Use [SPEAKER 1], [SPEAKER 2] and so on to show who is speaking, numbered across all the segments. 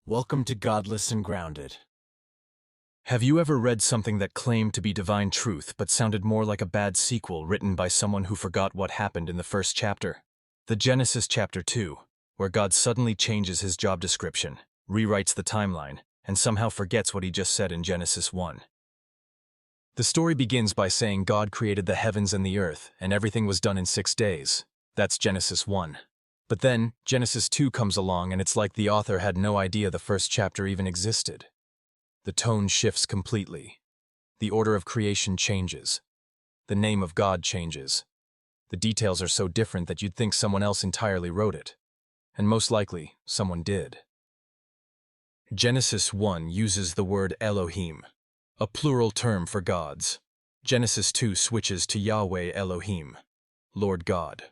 [SPEAKER 1] Welcome to Godless and Grounded.
[SPEAKER 2] Have you ever read something that claimed to be divine truth but sounded more like a bad sequel written by someone who forgot what happened in the first chapter? The Genesis chapter 2, where God suddenly changes his job description, rewrites the timeline, and somehow forgets what he just said in Genesis 1. The story begins by saying God created the heavens and the earth, and everything was done in 6 days. That's Genesis 1. But then, Genesis 2 comes along and it's like the author had no idea the first chapter even existed. The tone shifts completely. The order of creation changes. The name of God changes. The details are so different that you'd think someone else entirely wrote it. And most likely, someone did. Genesis 1 uses the word Elohim, a plural term for gods. Genesis 2 switches to Yahweh Elohim, Lord God.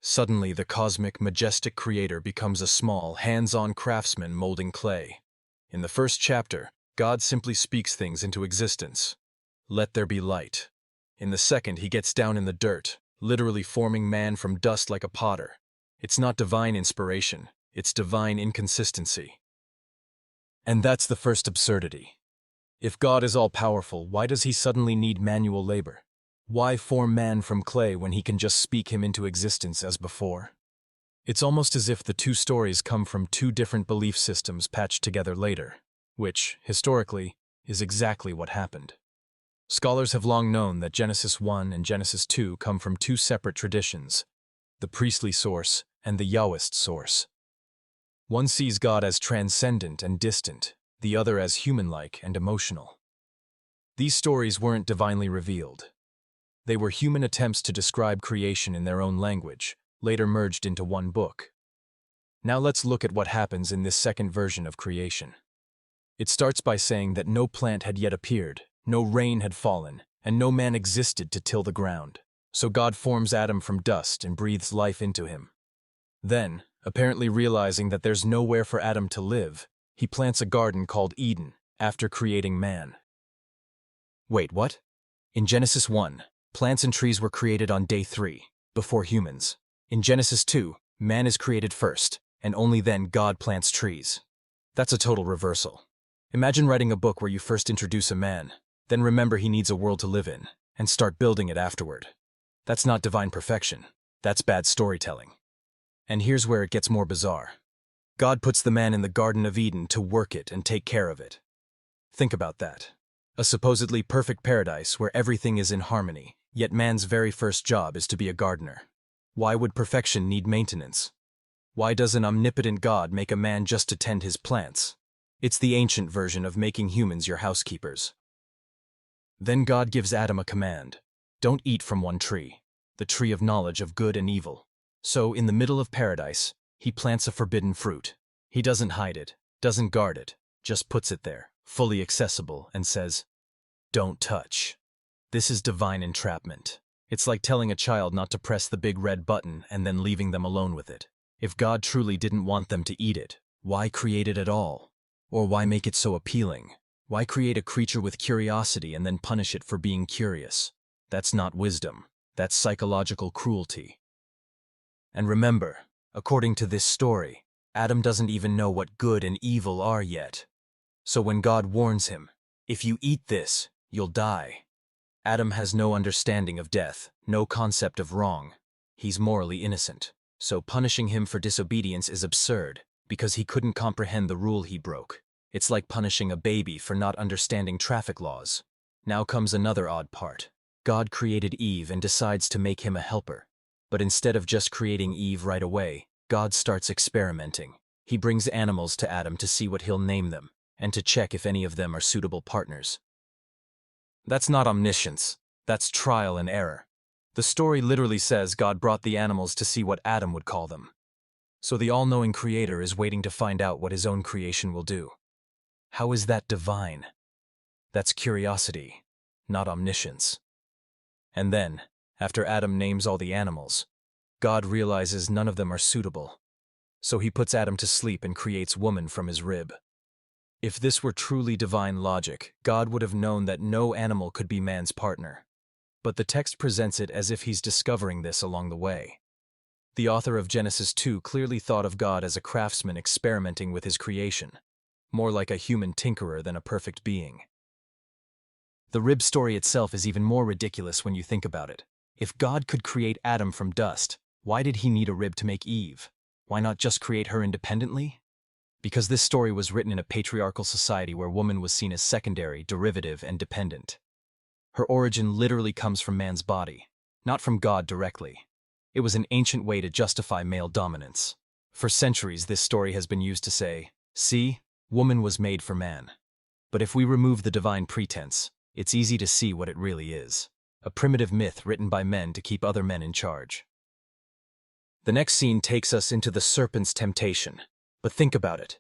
[SPEAKER 2] Suddenly, the cosmic, majestic creator becomes a small, hands-on craftsman molding clay. In the first chapter, God simply speaks things into existence. Let there be light. In the second, he gets down in the dirt, literally forming man from dust like a potter. It's not divine inspiration, it's divine inconsistency. And that's the first absurdity. If God is all-powerful, why does he suddenly need manual labor? Why form man from clay when he can just speak him into existence as before? It's almost as if the two stories come from two different belief systems patched together later, which, historically, is exactly what happened. Scholars have long known that Genesis 1 and Genesis 2 come from two separate traditions, the priestly source and the Yahwist source. One sees God as transcendent and distant, the other as human-like and emotional. These stories weren't divinely revealed. They were human attempts to describe creation in their own language, later merged into one book. Now let's look at what happens in this second version of creation. It starts by saying that no plant had yet appeared, no rain had fallen, and no man existed to till the ground. So God forms Adam from dust and breathes life into him. Then, apparently realizing that there's nowhere for Adam to live, he plants a garden called Eden, after creating man. Wait, what? In Genesis 1, plants and trees were created on day 3, before humans. In Genesis 2, man is created first, and only then God plants trees. That's a total reversal. Imagine writing a book where you first introduce a man, then remember he needs a world to live in, and start building it afterward. That's not divine perfection. That's bad storytelling. And here's where it gets more bizarre. God puts the man in the Garden of Eden to work it and take care of it. Think about that. A supposedly perfect paradise where everything is in harmony, yet man's very first job is to be a gardener. Why would perfection need maintenance? Why does an omnipotent God make a man just to tend his plants? It's the ancient version of making humans your housekeepers. Then God gives Adam a command. Don't eat from one tree, the tree of knowledge of good and evil. So, in the middle of paradise, he plants a forbidden fruit. He doesn't hide it, doesn't guard it, just puts it there, fully accessible, and says, "Don't touch." This is divine entrapment. It's like telling a child not to press the big red button and then leaving them alone with it. If God truly didn't want them to eat it, why create it at all? Or why make it so appealing? Why create a creature with curiosity and then punish it for being curious? That's not wisdom. That's psychological cruelty. And remember, according to this story, Adam doesn't even know what good and evil are yet. So when God warns him, "If you eat this, you'll die," Adam has no understanding of death, no concept of wrong. He's morally innocent. So punishing him for disobedience is absurd, because he couldn't comprehend the rule he broke. It's like punishing a baby for not understanding traffic laws. Now comes another odd part. God created Eve and decides to make him a helper. But instead of just creating Eve right away, God starts experimenting. He brings animals to Adam to see what he'll name them, and to check if any of them are suitable partners. That's not omniscience. That's trial and error. The story literally says God brought the animals to see what Adam would call them. So the all-knowing creator is waiting to find out what his own creation will do. How is that divine? That's curiosity, not omniscience. And then, after Adam names all the animals, God realizes none of them are suitable. So he puts Adam to sleep and creates woman from his rib. If this were truly divine logic, God would have known that no animal could be man's partner. But the text presents it as if he's discovering this along the way. The author of Genesis 2 clearly thought of God as a craftsman experimenting with his creation. more like a human tinkerer than a perfect being. The rib story itself is even more ridiculous when you think about it. If God could create Adam from dust, why did he need a rib to make Eve? Why not just create her independently? Because this story was written in a patriarchal society where woman was seen as secondary, derivative, and dependent. Her origin literally comes from man's body, not from God directly. It was an ancient way to justify male dominance. For centuries, this story has been used to say, see, woman was made for man. But if we remove the divine pretense, it's easy to see what it really is. A primitive myth written by men to keep other men in charge. The next scene takes us into the serpent's temptation. But think about it.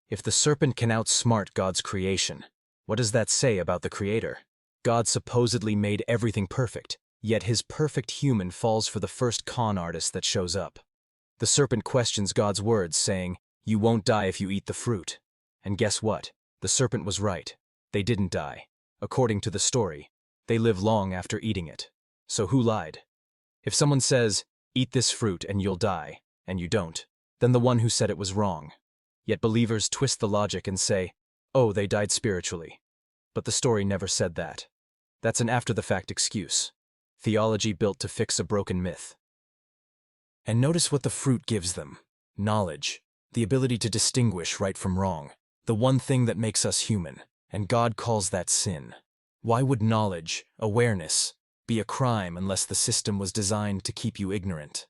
[SPEAKER 2] If the serpent can outsmart God's creation, what does that say about the Creator? God supposedly made everything perfect, yet his perfect human falls for the first con artist that shows up. The serpent questions God's words, saying, "You won't die if you eat the fruit." And guess what? The serpent was right. They didn't die. According to the story, they live long after eating it. So who lied? If someone says, "Eat this fruit and you'll die," and you don't, then the one who said it was wrong. Yet believers twist the logic and say, "Oh, they died spiritually." But the story never said that. That's an after-the-fact excuse. Theology built to fix a broken myth. And notice what the fruit gives them. Knowledge. The ability to distinguish right from wrong. The one thing that makes us human. And God calls that sin. Why would knowledge, awareness, be a crime unless the system was designed to keep you ignorant?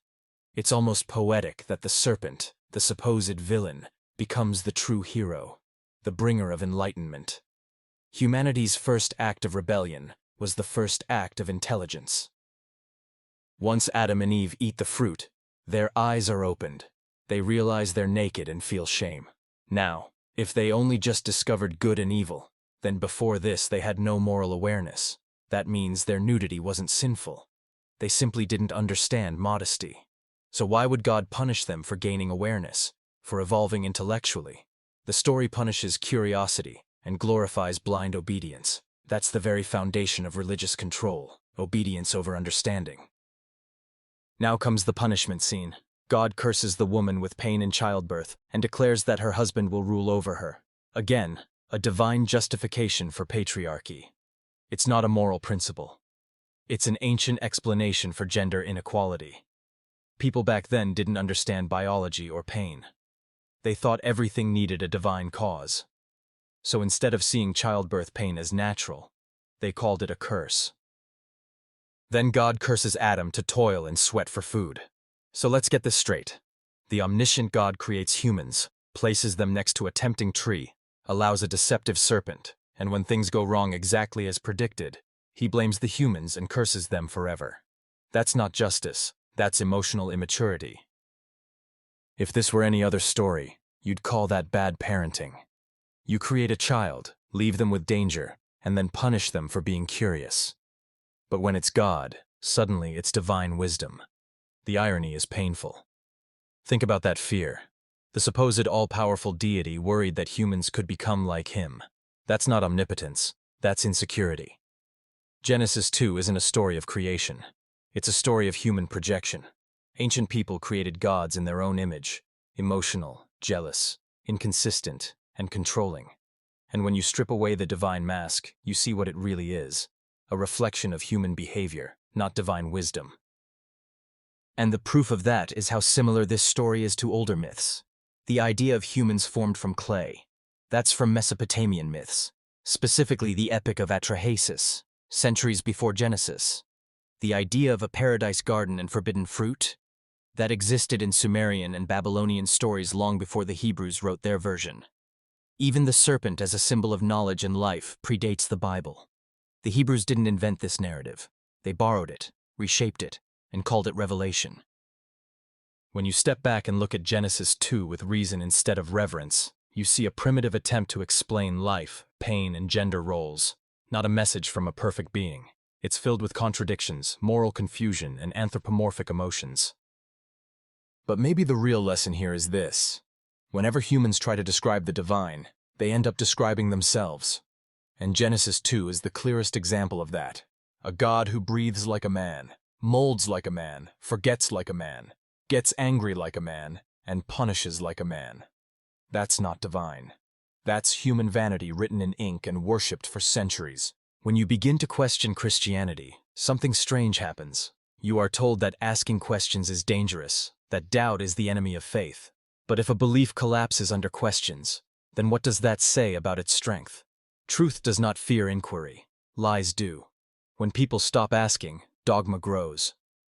[SPEAKER 2] It's almost poetic that the serpent, the supposed villain, becomes the true hero, the bringer of enlightenment. Humanity's first act of rebellion was the first act of intelligence. Once Adam and Eve eat the fruit, their eyes are opened. They realize they're naked and feel shame. Now, if they only just discovered good and evil, then before this they had no moral awareness. That means their nudity wasn't sinful. They simply didn't understand modesty. So why would God punish them for gaining awareness, for evolving intellectually? The story punishes curiosity and glorifies blind obedience. That's the very foundation of religious control, obedience over understanding. Now comes the punishment scene. God curses the woman with pain in childbirth and declares that her husband will rule over her. Again, a divine justification for patriarchy. It's not a moral principle. It's an ancient explanation for gender inequality. People back then didn't understand biology or pain. They thought everything needed a divine cause. So instead of seeing childbirth pain as natural, they called it a curse. Then God curses Adam to toil and sweat for food. So let's get this straight. The omniscient God creates humans, places them next to a tempting tree, allows a deceptive serpent, and when things go wrong exactly as predicted, he blames the humans and curses them forever. That's not justice. That's emotional immaturity. If this were any other story, you'd call that bad parenting. You create a child, leave them with danger, and then punish them for being curious. But when it's God, suddenly it's divine wisdom. The irony is painful. Think about that fear. The supposed all-powerful deity worried that humans could become like him. That's not omnipotence. That's insecurity. Genesis 2 isn't a story of creation. It's a story of human projection. Ancient people created gods in their own image, emotional, jealous, inconsistent, and controlling. And when you strip away the divine mask, you see what it really is, a reflection of human behavior, not divine wisdom. And the proof of that is how similar this story is to older myths. The idea of humans formed from clay. That's from Mesopotamian myths, specifically the Epic of Atrahasis, centuries before Genesis. The idea of a paradise garden and forbidden fruit? That existed in Sumerian and Babylonian stories long before the Hebrews wrote their version. Even the serpent as a symbol of knowledge and life predates the Bible. The Hebrews didn't invent this narrative. They borrowed it, reshaped it, and called it revelation. When you step back and look at Genesis 2 with reason instead of reverence, you see a primitive attempt to explain life, pain, and gender roles, not a message from a perfect being. It's filled with contradictions, moral confusion, and anthropomorphic emotions. But maybe the real lesson here is this. Whenever humans try to describe the divine, they end up describing themselves. And Genesis 2 is the clearest example of that. A God who breathes like a man, molds like a man, forgets like a man, gets angry like a man, and punishes like a man. That's not divine. That's human vanity written in ink and worshipped for centuries. When you begin to question Christianity, something strange happens. You are told that asking questions is dangerous, that doubt is the enemy of faith. But if a belief collapses under questions, then what does that say about its strength? Truth does not fear inquiry. Lies do. When people stop asking, dogma grows.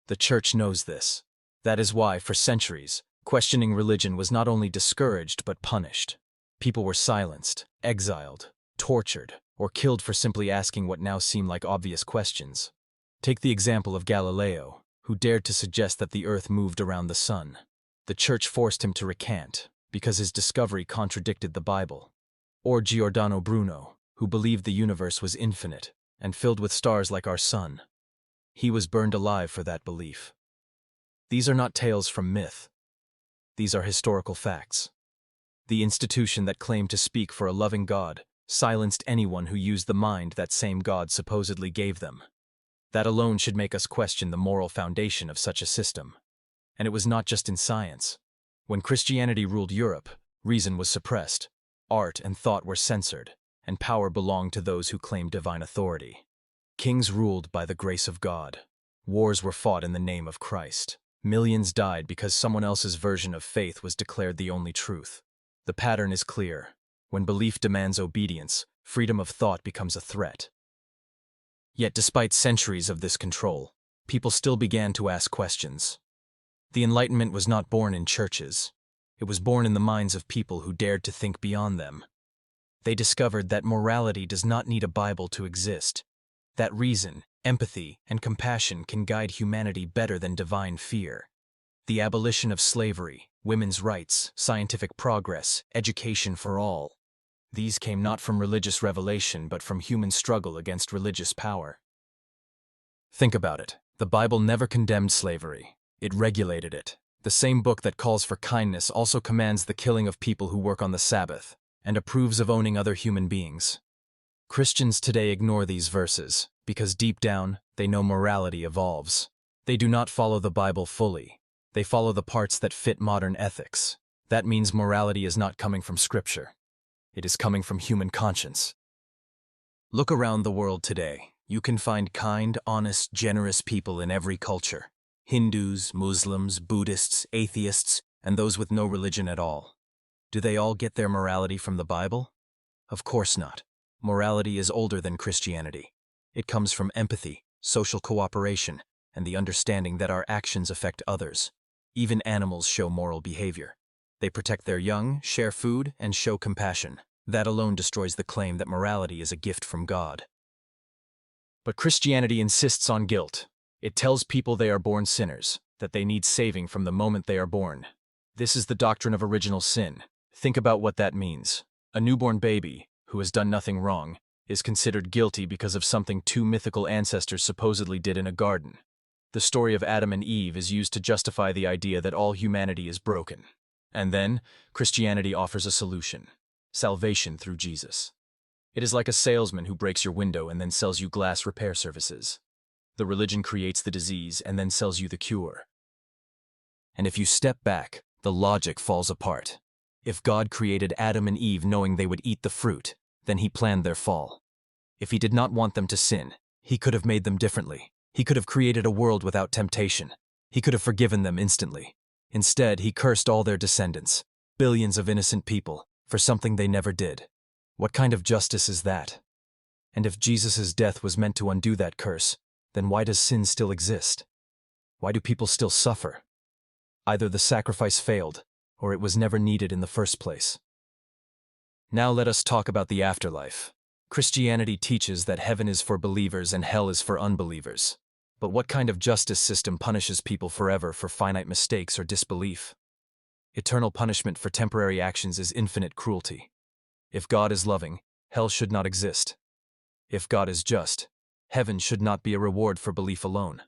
[SPEAKER 2] The Church knows this. That is why, for centuries, questioning religion was not only discouraged but punished. People were silenced, exiled, tortured, or killed for simply asking what now seem like obvious questions. Take the example of Galileo, who dared to suggest that the Earth moved around the sun. The Church forced him to recant, because his discovery contradicted the Bible. Or Giordano Bruno, who believed the universe was infinite and filled with stars like our sun. He was burned alive for that belief. These are not tales from myth. These are historical facts. The institution that claimed to speak for a loving God silenced anyone who used the mind that same God supposedly gave them. That alone should make us question the moral foundation of such a system. And it was not just in science. When Christianity ruled Europe, reason was suppressed, art and thought were censored, and power belonged to those who claimed divine authority. Kings ruled by the grace of God. Wars were fought in the name of Christ. Millions died because someone else's version of faith was declared the only truth. The pattern is clear. When belief demands obedience, freedom of thought becomes a threat. Yet despite centuries of this control, people still began to ask questions. The Enlightenment was not born in churches. It was born in the minds of people who dared to think beyond them. They discovered that morality does not need a Bible to exist, that reason, empathy, and compassion can guide humanity better than divine fear. The abolition of slavery, women's rights, scientific progress, education for all. These came not from religious revelation but from human struggle against religious power. Think about it. The Bible never condemned slavery. It regulated it. The same book that calls for kindness also commands the killing of people who work on the Sabbath, and approves of owning other human beings. Christians today ignore these verses, because deep down, they know morality evolves. They do not follow the Bible fully. They follow the parts that fit modern ethics. That means morality is not coming from Scripture. It is coming from human conscience. Look around the world today. You can find kind, honest, generous people in every culture. Hindus, Muslims, Buddhists, atheists, and those with no religion at all. Do they all get their morality from the Bible? Of course not. Morality is older than Christianity. It comes from empathy, social cooperation, and the understanding that our actions affect others. Even animals show moral behavior. They protect their young, share food, and show compassion. That alone destroys the claim that morality is a gift from God. But Christianity insists on guilt. It tells people they are born sinners, that they need saving from the moment they are born. This is the doctrine of original sin. Think about what that means. A newborn baby, who has done nothing wrong, is considered guilty because of something two mythical ancestors supposedly did in a garden. The story of Adam and Eve is used to justify the idea that all humanity is broken. And then, Christianity offers a solution: salvation through Jesus. It is like a salesman who breaks your window and then sells you glass repair services. The religion creates the disease and then sells you the cure. And if you step back, the logic falls apart. If God created Adam and Eve knowing they would eat the fruit, then he planned their fall. If he did not want them to sin, he could have made them differently. He could have created a world without temptation. He could have forgiven them instantly. Instead, he cursed all their descendants, billions of innocent people, for something they never did. What kind of justice is that? And if Jesus' death was meant to undo that curse, then why does sin still exist? Why do people still suffer? Either the sacrifice failed, or it was never needed in the first place. Now let us talk about the afterlife. Christianity teaches that heaven is for believers and hell is for unbelievers. But what kind of justice system punishes people forever for finite mistakes or disbelief? Eternal punishment for temporary actions is infinite cruelty. If God is loving, hell should not exist. If God is just, heaven should not be a reward for belief alone.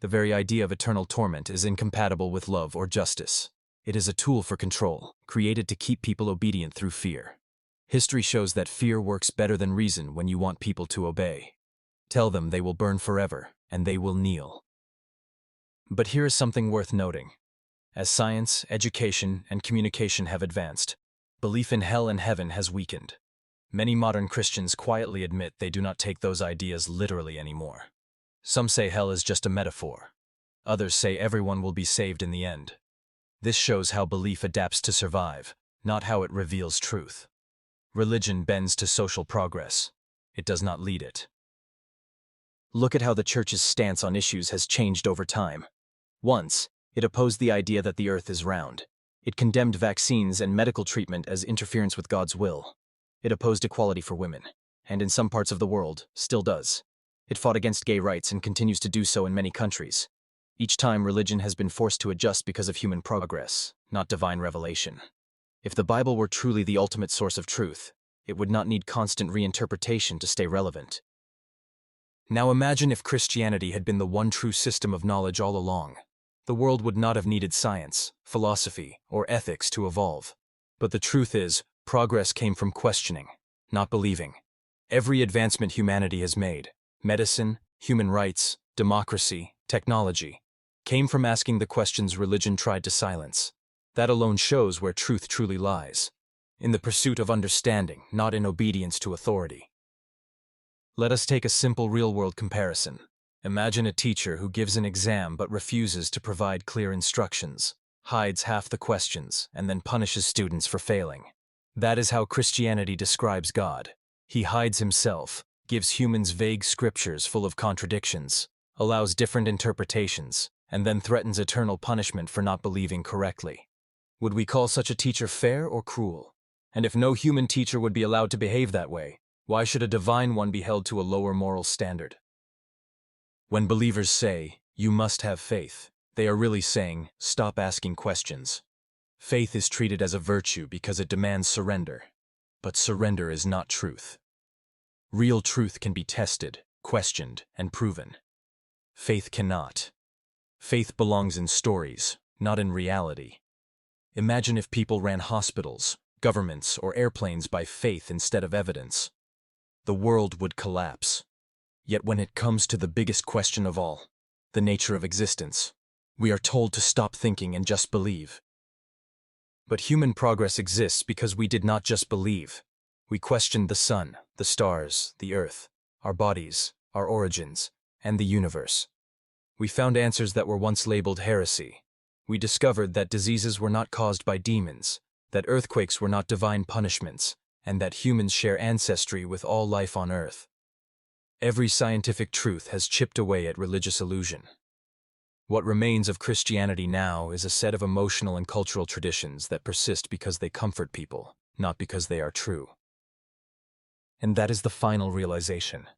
[SPEAKER 2] The very idea of eternal torment is incompatible with love or justice. It is a tool for control, created to keep people obedient through fear. History shows that fear works better than reason when you want people to obey. Tell them they will burn forever, and they will kneel. But here is something worth noting. As science, education, and communication have advanced, Belief in hell and heaven has weakened. Many modern Christians quietly admit they do not take those ideas literally anymore. Some say hell is just a metaphor. Others say everyone will be saved in the end. This shows how belief adapts to survive, not how it reveals truth. Religion bends to social progress. It does not lead it. Look at how the Church's stance on issues has changed over time. Once, it opposed the idea that the earth is round. It condemned vaccines and medical treatment as interference with God's will. It opposed equality for women, and in some parts of the world, still does. It fought against gay rights and continues to do so in many countries. Each time, religion has been forced to adjust because of human progress, not divine revelation. If the Bible were truly the ultimate source of truth, it would not need constant reinterpretation to stay relevant. Now imagine if Christianity had been the one true system of knowledge all along. The world would not have needed science, philosophy, or ethics to evolve. But the truth is, progress came from questioning, not believing. Every advancement humanity has made, medicine, human rights, democracy, technology, came from asking the questions religion tried to silence. That alone shows where truth truly lies. In the pursuit of understanding, not in obedience to authority. Let us take a simple real-world comparison. Imagine a teacher who gives an exam but refuses to provide clear instructions, hides half the questions, and then punishes students for failing. That is how Christianity describes God. He hides himself, gives humans vague scriptures full of contradictions, allows different interpretations, and then threatens eternal punishment for not believing correctly. Would we call such a teacher fair or cruel? And if no human teacher would be allowed to behave that way, why should a divine one be held to a lower moral standard? When believers say, "You must have faith," they are really saying, "Stop asking questions." Faith is treated as a virtue because it demands surrender. But surrender is not truth. Real truth can be tested, questioned, and proven. Faith cannot. Faith belongs in stories, not in reality. Imagine if people ran hospitals, governments, or airplanes by faith instead of evidence. The world would collapse. Yet when it comes to the biggest question of all, the nature of existence, we are told to stop thinking and just believe. But human progress exists because we did not just believe. We questioned the sun, the stars, the earth, our bodies, our origins, and the universe. We found answers that were once labeled heresy. We discovered that diseases were not caused by demons, that earthquakes were not divine punishments, and that humans share ancestry with all life on earth. Every scientific truth has chipped away at religious illusion. What remains of Christianity now is a set of emotional and cultural traditions that persist because they comfort people, not because they are true. And that is the final realization.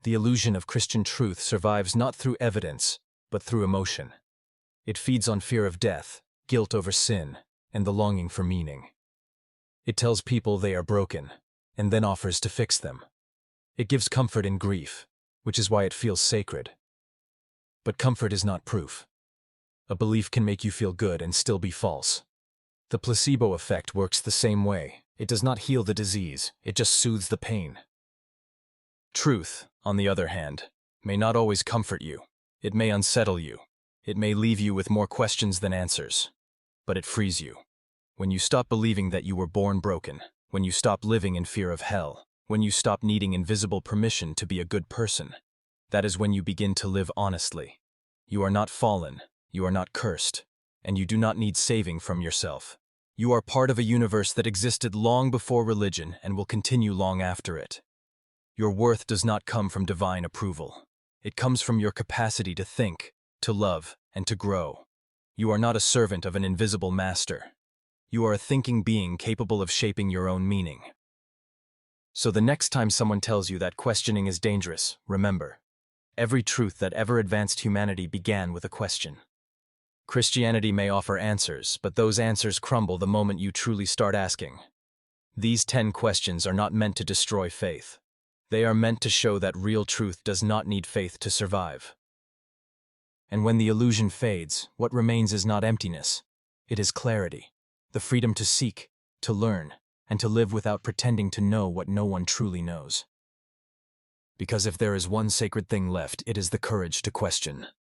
[SPEAKER 2] The illusion of Christian truth survives not through evidence, but through emotion. It feeds on fear of death, guilt over sin, and the longing for meaning. It tells people they are broken, and then offers to fix them. It gives comfort in grief, which is why it feels sacred. But comfort is not proof. A belief can make you feel good and still be false. The placebo effect works the same way. It does not heal the disease, it just soothes the pain. Truth, on the other hand, may not always comfort you. It may unsettle you. It may leave you with more questions than answers. But it frees you. When you stop believing that you were born broken, when you stop living in fear of hell, when you stop needing invisible permission to be a good person, that is when you begin to live honestly. You are not fallen, you are not cursed, and you do not need saving from yourself. You are part of a universe that existed long before religion and will continue long after it. Your worth does not come from divine approval. It comes from your capacity to think, to love, and to grow. You are not a servant of an invisible master. You are a thinking being capable of shaping your own meaning. So the next time someone tells you that questioning is dangerous, remember, every truth that ever advanced humanity began with a question. Christianity may offer answers, but those answers crumble the moment you truly start asking. These 10 questions are not meant to destroy faith. They are meant to show that real truth does not need faith to survive. And when the illusion fades, what remains is not emptiness. It is clarity, the freedom to seek, to learn, and to live without pretending to know what no one truly knows. Because if there is one sacred thing left, it is the courage to question.